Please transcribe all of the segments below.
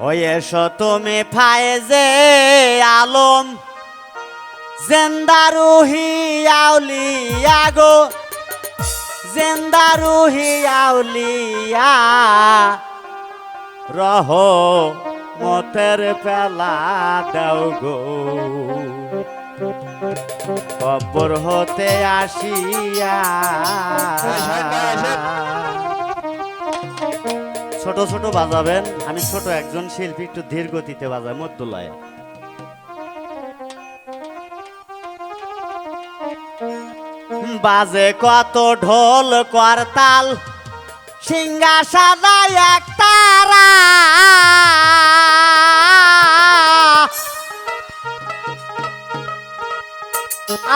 ওই এসো তুমি ফায়েজে আলম জিন্দারুহি আউলিয়া গো জিন্দারুহি আউলিয়া রহমতের পেলা দাও গো কবর হতে আসিয়া। ছোট ছোট বাজাবেন, আমি ছোট একজন শিল্পী, একটু ধীর গতিতে বাজাই মধ্যলয়ে। বাজে কত ঢোল করতাল সিংহা সাদা এক তারা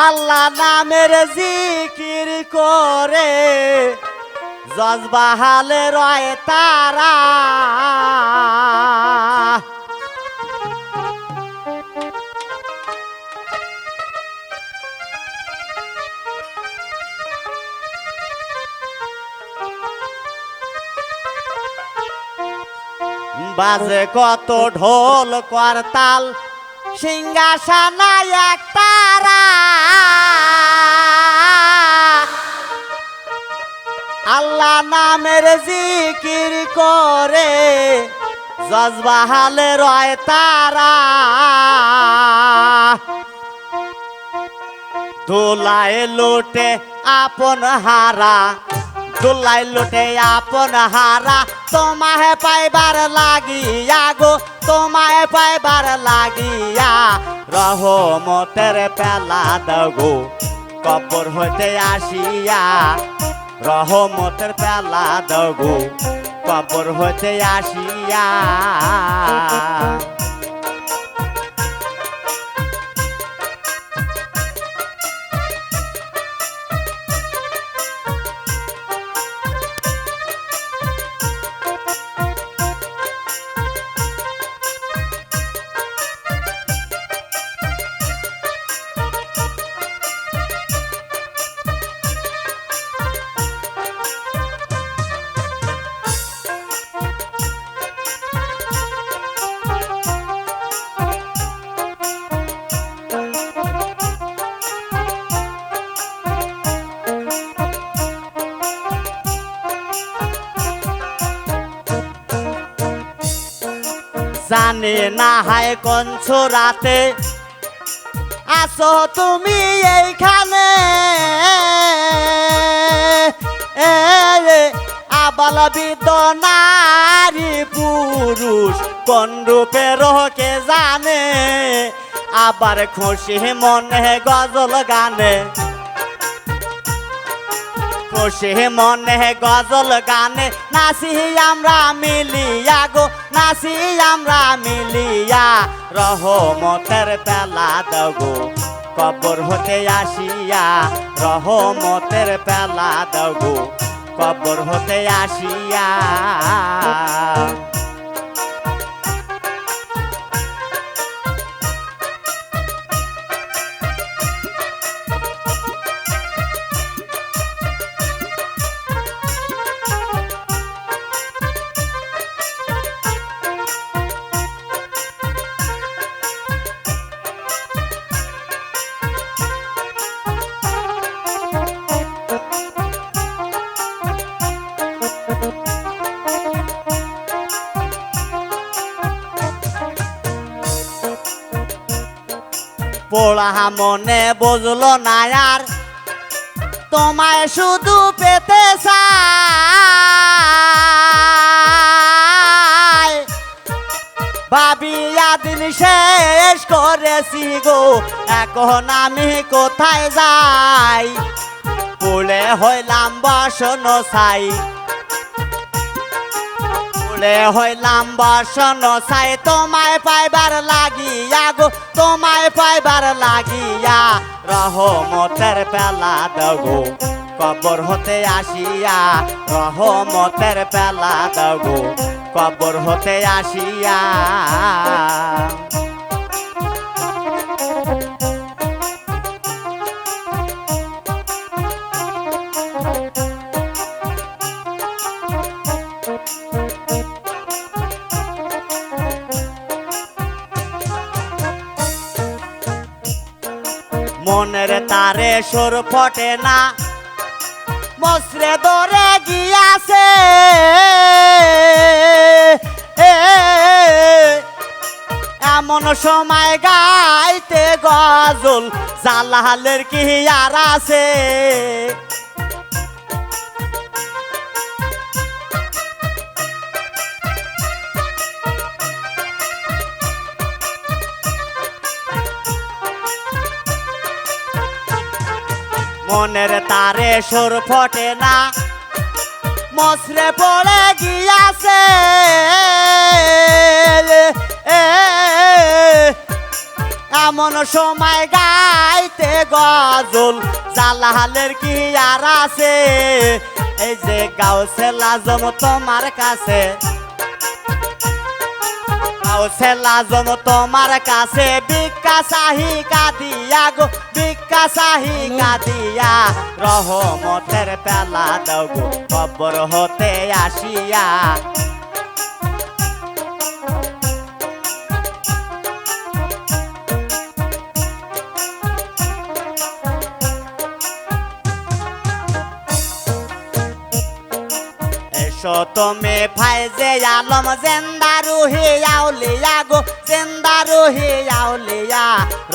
আল্লাহ নামের জিকির করে জজবাহালে রয় তারা। বাজে কত ঢোল করতাল সিংহাসনা এক তারা আল্লাহ নামের জিকির করে জজবাহালে রয় তারা। দোলায় লোটে আপন হারা দোলাই লোটে আপন হারা তোমায় পাইবার লাগিয়া গো তোমায় পাইবার লাগিয়া রহমতের পেলা দাও গো কবর হইতে আসিয়া রহমতের পেলা দাও গো কবর হইতে আসিয়া। জানি না হায় কোন রাতে আসো তুমি এইখানে আবাল বৃদ্ধ নারী পুরুষ কোন রূপে রোকে জানে আবার খুশি মনে গজল গানে খুশি মনে গজল গানে নাচি আমরা মিলিয়া গো নাচি আমরা মিলিয়া রহমতের পেলা দাও গো কবর হতে আসিয়া রহমতের পেলা দাও গো কবর হতে আসিয়া। পোড়া মনে বুঝলো না আর তোমায় শুধু পেতে চাই ভাবিয়া দিন শেষ করেছি গো এখন আমি কোথায় যাই পুলে হইলাম বসন ছাই হইলাম বসন ছাই তোমায় পাইবার লাগিয়া গো তোমায় পাইবার লাগিয়া রহমতের পেলা দাও গো কবর হতে আসিয়া রহমতের পেলা দাও গো কবর হতে আসিয়া। মনের তারে সুর ফটে না মসরে দরে গিয়াছে এমন সময় গাইতে গজল জালালের কি আর আছে মনের তারে সুর ফটে না মসরে পড়ে গিয়াছে এমন সময় গাইতে গজল জালালের কি আর আছে এই যে গাউসে লাজম তোমার কাছে গাউসে লাজম তোমার কাছে ভিক্ষা চাহি কাঁদিয়া গো ভিক্ষা চাহি কাঁদিয়া রহমতের পেলা দাও গো কবর হতে আসিয়া তুমি ফাইজে আলম জেন্দা রুহি আউলিয়া গো জেন্দা রুহি আউলিয়া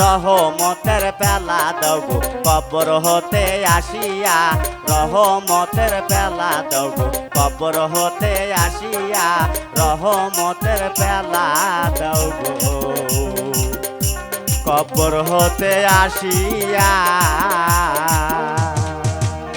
রহমতের পেলা দাও গো কবর হতে আসিয়া রহমতের পেলা দাও গো কবর হতে আসিয়া রহমতের পেলা দাও গো কবর হতে আসিয়া